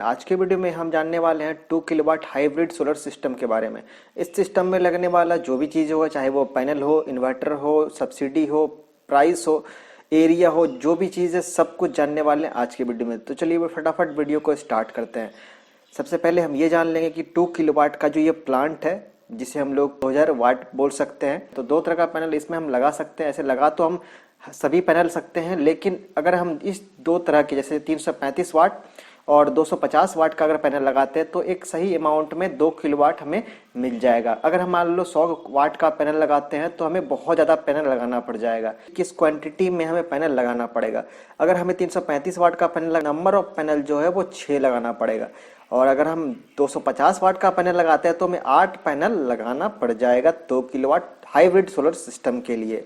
आज के वीडियो में हम जानने वाले हैं 2 किलोवाट हाइब्रिड सोलर सिस्टम के बारे में। इस सिस्टम में लगने वाला जो भी चीज़ हो, चाहे वो पैनल हो, इन्वर्टर हो, सब्सिडी हो, प्राइस हो, एरिया हो, जो भी चीज़ है सब कुछ जानने वाले हैं आज के वीडियो में। तो चलिए फटाफट वीडियो को स्टार्ट करते हैं। सबसे पहले हम ये जान लेंगे कि 2 किलोवाट का जो ये प्लांट है, जिसे हम लोग 2000 वाट बोल सकते हैं, तो दो तरह का पैनल इसमें हम लगा सकते हैं। ऐसे लगा तो हम सभी पैनल सकते हैं, लेकिन अगर हम इस दो तरह के जैसे 335 वाट और 250 वाट का अगर पैनल लगाते हैं तो एक सही अमाउंट में 2 किलोवाट हमें मिल जाएगा। अगर हम मान लो 100 वाट का पैनल लगाते हैं तो हमें बहुत ज़्यादा पैनल लगाना पड़ जाएगा। किस क्वांटिटी में हमें पैनल लगाना पड़ेगा? अगर हमें 335 वाट का पैनल, नंबर ऑफ पैनल जो है वो 6 लगाना पड़ेगा, और अगर हम 250 वाट का पैनल लगाते हैं तो हमें 8 पैनल लगाना पड़ जाएगा 2 किलोवाट हाइब्रिड सोलर सिस्टम के लिए।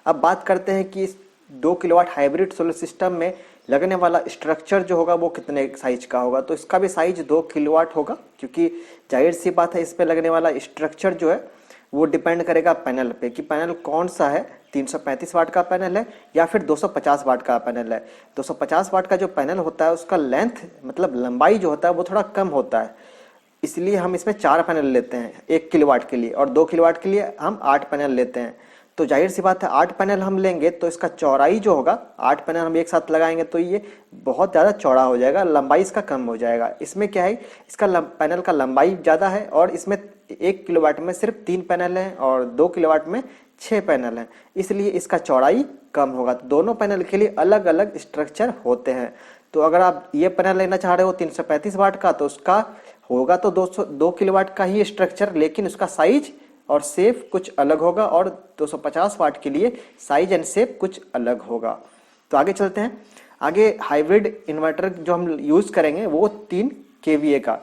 अब बात करते हैं कि इस 2 किलोवाट हाइब्रिड सोलर सिस्टम में लगने वाला स्ट्रक्चर जो होगा वो कितने साइज का होगा। तो इसका भी साइज 2 किलोवाट होगा, क्योंकि जाहिर सी बात है इस पे लगने वाला स्ट्रक्चर जो है वो डिपेंड करेगा पैनल पे कि पैनल कौन सा है, 335 वाट का पैनल है या फिर 250 वाट का पैनल है। 250 वाट का जो पैनल होता है उसका लेंथ मतलब लंबाई जो होता है वो थोड़ा कम होता है, इसलिए हम इसमें 4 पैनल लेते हैं 1 किलोवाट के लिए, और 2 किलोवाट के लिए हम 8 पैनल लेते हैं। तो जाहिर सी बात है 8 पैनल हम लेंगे तो इसका चौड़ाई जो होगा, 8 पैनल हम एक साथ लगाएंगे तो ये बहुत ज़्यादा चौड़ा हो जाएगा, लंबाई इसका कम हो जाएगा। इसमें क्या है, इसका पैनल का लंबाई ज़्यादा है और इसमें 1 किलोवाट में सिर्फ 3 पैनल हैं और 2 किलोवाट में 6 पैनल हैं, इसलिए इसका चौड़ाई कम होगा। तो दोनों पैनल के लिए अलग अलग स्ट्रक्चर होते हैं। तो अगर आप ये पैनल लेना चाह रहे हो 335 वाट का, तो उसका होगा तो 2 किलोवाट का ही स्ट्रक्चर, लेकिन उसका साइज और शेप कुछ अलग होगा, और 250 वाट के लिए साइज एंड शेप कुछ अलग होगा। तो आगे चलते हैं। आगे हाइब्रिड इन्वर्टर जो हम यूज़ करेंगे वो 3 केवीए का।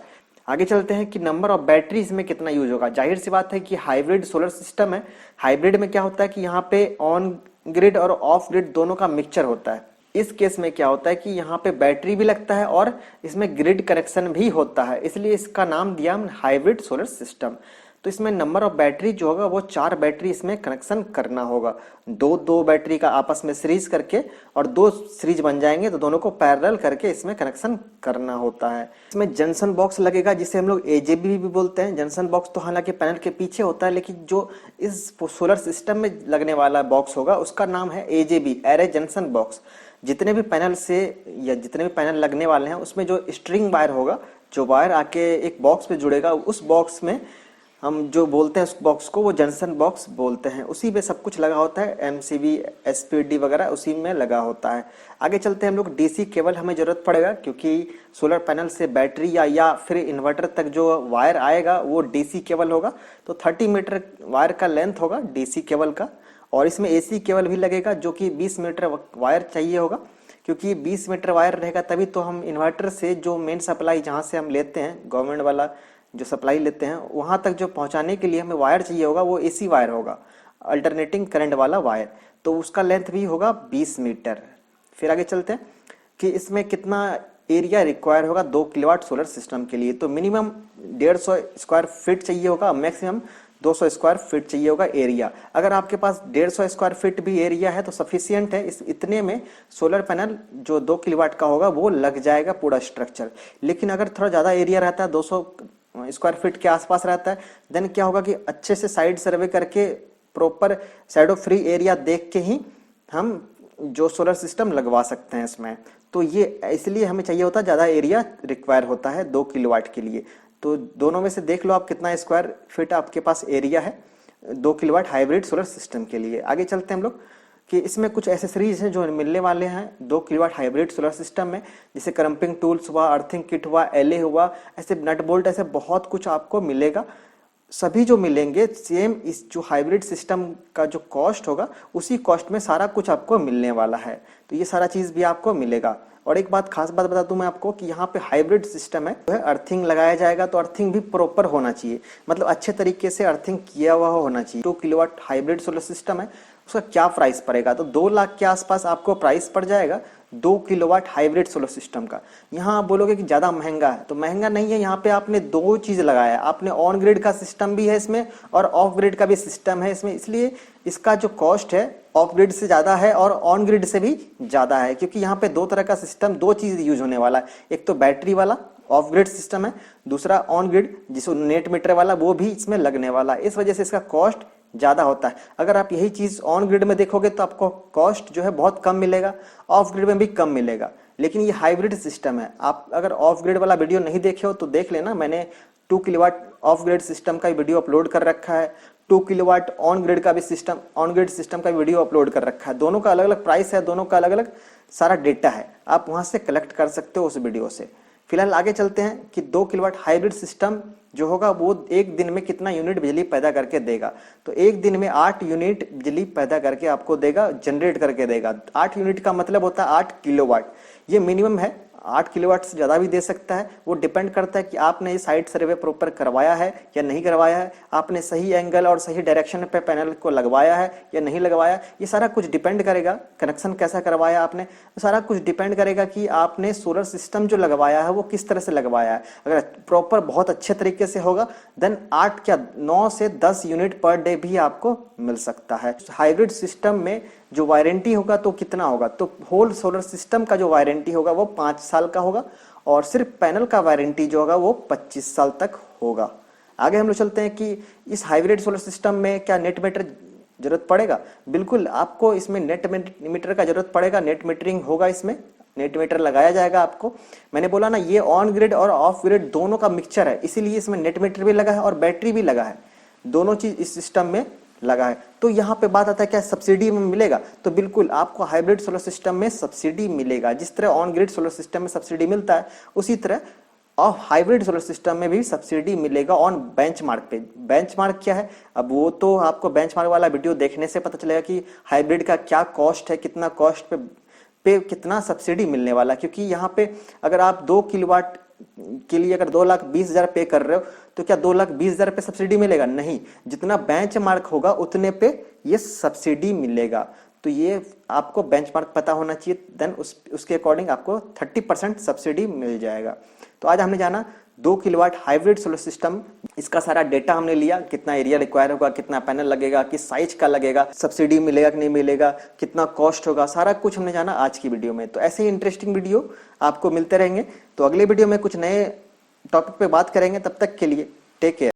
आगे चलते हैं कि नंबर ऑफ बैटरी इसमें कितना यूज होगा। जाहिर सी बात है कि हाइब्रिड सोलर सिस्टम है। हाइब्रिड में क्या होता है कि यहाँ पे ऑन ग्रिड और ऑफ ग्रिड दोनों का मिक्सचर होता है। इस केस में क्या होता है कि यहाँ पे बैटरी भी लगता है और इसमें ग्रिड कनेक्शन भी होता है, इसलिए इसका नाम दिया हम हाइब्रिड सोलर सिस्टम। तो इसमें नंबर ऑफ बैटरी जो होगा वो 4 बैटरी इसमें कनेक्शन करना होगा। दो बैटरी का आपस में सीरीज करके, और 2 सीरीज बन जाएंगे तो दोनों को पैरेलल करके इसमें कनेक्शन करना होता है। इसमें जंक्शन बॉक्स लगेगा, जिसे हम लोग एजेबी भी बोलते हैं। जंक्शन बॉक्स तो हालांकि पैनल के पीछे होता है, लेकिन जो इस सोलर सिस्टम में लगने वाला बॉक्स होगा उसका नाम है एजेबी, एरे जंक्शन बॉक्स। जितने भी पैनल से या जितने भी पैनल लगने वाले हैं उसमें जो स्ट्रिंग वायर होगा, जो वायर आके एक बॉक्स पे जुड़ेगा, उस बॉक्स में हम जो बोलते हैं उस बॉक्स को वो जंक्शन बॉक्स बोलते हैं। उसी में सब कुछ लगा होता है, एमसीबी, एसपीडी वगैरह उसी में लगा होता है। आगे चलते हैं हम लोग। डीसी केबल हमें ज़रूरत पड़ेगा, क्योंकि सोलर पैनल से बैटरी या फिर इन्वर्टर तक जो वायर आएगा वो डीसी केबल होगा। तो 30 मीटर वायर का लेंथ होगा डीसी केबल का, और इसमें एसी केबल भी लगेगा जो कि 20 मीटर वायर चाहिए होगा, क्योंकि 20 मीटर वायर रहेगा तभी तो हम इन्वर्टर से जो मेन सप्लाई जहाँ से हम लेते हैं, गवर्नमेंट वाला जो सप्लाई लेते हैं, वहाँ तक जो पहुँचाने के लिए हमें वायर चाहिए होगा वो एसी वायर होगा, अल्टरनेटिंग करंट वाला वायर। तो उसका लेंथ भी होगा 20 मीटर। फिर आगे चलते हैं कि इसमें कितना एरिया रिक्वायर होगा 2 किलोवाट सोलर सिस्टम के लिए। तो मिनिमम 150 स्क्वायर फीट चाहिए होगा, मैक्सिमम 200 स्क्वायर फीट चाहिए होगा एरिया। अगर आपके पास 150 स्क्वायर फीट भी एरिया है तो सफिशियंट है। इतने में सोलर पैनल जो 2 किलोवाट का होगा वो लग जाएगा पूरा स्ट्रक्चर। लेकिन अगर थोड़ा ज़्यादा एरिया रहता है, 200 स्क्वायर फीट के आसपास रहता है, देन क्या होगा कि अच्छे से साइड सर्वे करके प्रॉपर शैडो फ्री एरिया देख के ही हम जो सोलर सिस्टम लगवा सकते हैं इसमें। तो ये इसलिए हमें चाहिए होता है, ज़्यादा एरिया रिक्वायर होता है 2 किलोवाट के लिए। तो दोनों में से देख लो आप कितना स्क्वायर फीट आपके पास एरिया है 2 किलोवाट हाइब्रिड सोलर सिस्टम के लिए। आगे चलते हैं हम लोग कि इसमें कुछ एसेसरीज हैं जो मिलने वाले हैं 2 किलोवाट हाइब्रिड सोलर सिस्टम में, जैसे क्रम्पिंग टूल्स हुआ, अर्थिंग किट हुआ, एलए हुआ, ऐसे नट बोल्ट, ऐसे बहुत कुछ आपको मिलेगा। सभी जो मिलेंगे सेम इस जो हाइब्रिड सिस्टम का जो कॉस्ट होगा उसी कॉस्ट में सारा कुछ आपको मिलने वाला है। तो ये सारा चीज़ भी आपको मिलेगा। और एक बात खास बात बता दूं मैं आपको कि यहाँ पे हाइब्रिड सिस्टम है, जो है अर्थिंग लगाया जाएगा, तो अर्थिंग भी प्रॉपर होना चाहिए, मतलब अच्छे तरीके से अर्थिंग किया हुआ होना चाहिए। 2 किलोवाट हाइब्रिड सोलर सिस्टम है, उसका क्या प्राइस पड़ेगा? तो 2 लाख के आसपास आपको प्राइस पड़ जाएगा 2 किलोवाट हाइब्रिड सोलर सिस्टम का। यहाँ आप बोलोगे कि ज़्यादा महंगा है, तो महंगा नहीं है। यहाँ पे आपने 2 चीज़ लगाया है, आपने ऑन ग्रिड का सिस्टम भी है इसमें और ऑफ ग्रिड का भी सिस्टम है इसमें, इसलिए इसका जो कॉस्ट है ऑफ ग्रिड से ज़्यादा है और ऑन ग्रिड से भी ज़्यादा है, क्योंकि यहाँ पे 2 तरह का सिस्टम, 2 चीज़ यूज होने वाला है। एक तो बैटरी वाला ऑफ ग्रिड सिस्टम है, दूसरा ऑन ग्रिड जिसको नेट मीटर वाला वो भी इसमें लगने वाला है, इस वजह से इसका कॉस्ट ज़्यादा होता है। अगर आप यही चीज़ ऑन ग्रिड में देखोगे तो आपको कॉस्ट जो है बहुत कम मिलेगा, ऑफ ग्रिड में भी कम मिलेगा। लेकिन ये हाइब्रिड सिस्टम है। आप अगर ऑफ ग्रिड वाला वीडियो नहीं देखे हो तो देख लेना, मैंने 2 किलोवाट ऑफ ग्रिड सिस्टम का वीडियो अपलोड कर रखा है, 2 किलोवाट ऑन ग्रिड का भी सिस्टम, ऑन ग्रिड सिस्टम का वीडियो अपलोड कर रखा है। दोनों का अलग अलग प्राइस है, दोनों का अलग अलग सारा डेटा है, आप वहां से कलेक्ट कर सकते हो उस वीडियो से। फिलहाल आगे चलते हैं कि 2 किलोवाट हाइब्रिड सिस्टम जो होगा वो एक दिन में कितना यूनिट बिजली पैदा करके देगा। तो एक दिन में 8 यूनिट बिजली पैदा करके आपको देगा, जनरेट करके देगा। 8 यूनिट का मतलब होता है 8 किलोवाट, ये मिनिमम है। 8 किलोवाट से ज़्यादा भी दे सकता है, वो डिपेंड करता है कि आपने ये साइट सर्वे प्रॉपर करवाया है या नहीं करवाया है, आपने सही एंगल और सही डायरेक्शन पे पैनल को लगवाया है या नहीं लगवाया। ये सारा कुछ डिपेंड करेगा, कनेक्शन कैसा करवाया आपने, सारा कुछ डिपेंड करेगा कि आपने सोलर सिस्टम जो लगवाया है वो किस तरह से लगवाया है। अगर प्रॉपर बहुत अच्छे तरीके से होगा देन 8 क्या 9 से 10 यूनिट पर डे भी आपको मिल सकता है। हाइब्रिड सिस्टम में जो वारंटी होगा तो कितना होगा, तो होल सोलर सिस्टम का जो वारंटी होगा वो 5 साल का होगा और सिर्फ पैनल का वारंटी जो होगा वो 25 साल तक होगा। आगे हम लोग चलते हैं कि इस हाइब्रिड सोलर सिस्टम में क्या नेट मीटर जरूरत पड़ेगा। बिल्कुल आपको इसमें नेट मीटर का जरूरत पड़ेगा, नेट मीटरिंग होगा, इसमें नेट मीटर लगाया जाएगा आपको। मैंने बोला ना ये ऑन ग्रिड और ऑफ ग्रिड दोनों का मिक्सचर है, इसीलिए इसमें नेट मीटर भी लगा है और बैटरी भी लगा है, दोनों चीज इस सिस्टम में लगा है। तो यहाँ पे बात आता है क्या सब्सिडी में मिलेगा, तो बिल्कुल आपको हाइब्रिड सोलर सिस्टम में सब्सिडी मिलेगा। जिस तरह ऑन ग्रिड सोलर सिस्टम में सब्सिडी मिलता है उसी तरह और हाइब्रिड सोलर सिस्टम में भी सब्सिडी मिलेगा ऑन बेंचमार्क पे। बेंचमार्क क्या है, अब वो तो आपको बेंचमार्क वाला वीडियो देखने से पता चलेगा कि हाइब्रिड का क्या कॉस्ट है, कितना कॉस्ट पे कितना सब्सिडी मिलने वाला। क्योंकि यहाँ पे अगर आप 2 किलोवाट के लिए अगर 2,20,000 पे कर रहे हो तो क्या 2,20,000 पे सब्सिडी मिलेगा, नहीं, जितना बेंचमार्क होगा उतने पे ये सब्सिडी मिलेगा। तो ये आपको बेंचमार्क पता होना चाहिए, देन उसके अकॉर्डिंग आपको 30% सब्सिडी मिल जाएगा। तो आज हमने जाना 2 किलोवाट हाइब्रिड सोलर सिस्टम, इसका सारा डेटा हमने लिया, कितना एरिया रिक्वायर होगा, कितना पैनल लगेगा, किस साइज का लगेगा, सब्सिडी मिलेगा कि नहीं मिलेगा, कितना कॉस्ट होगा, सारा कुछ हमने जाना आज की वीडियो में। तो ऐसे ही इंटरेस्टिंग वीडियो आपको मिलते रहेंगे। तो अगले वीडियो में कुछ नए टॉपिक पे बात करेंगे, तब तक के लिए टेक केयर।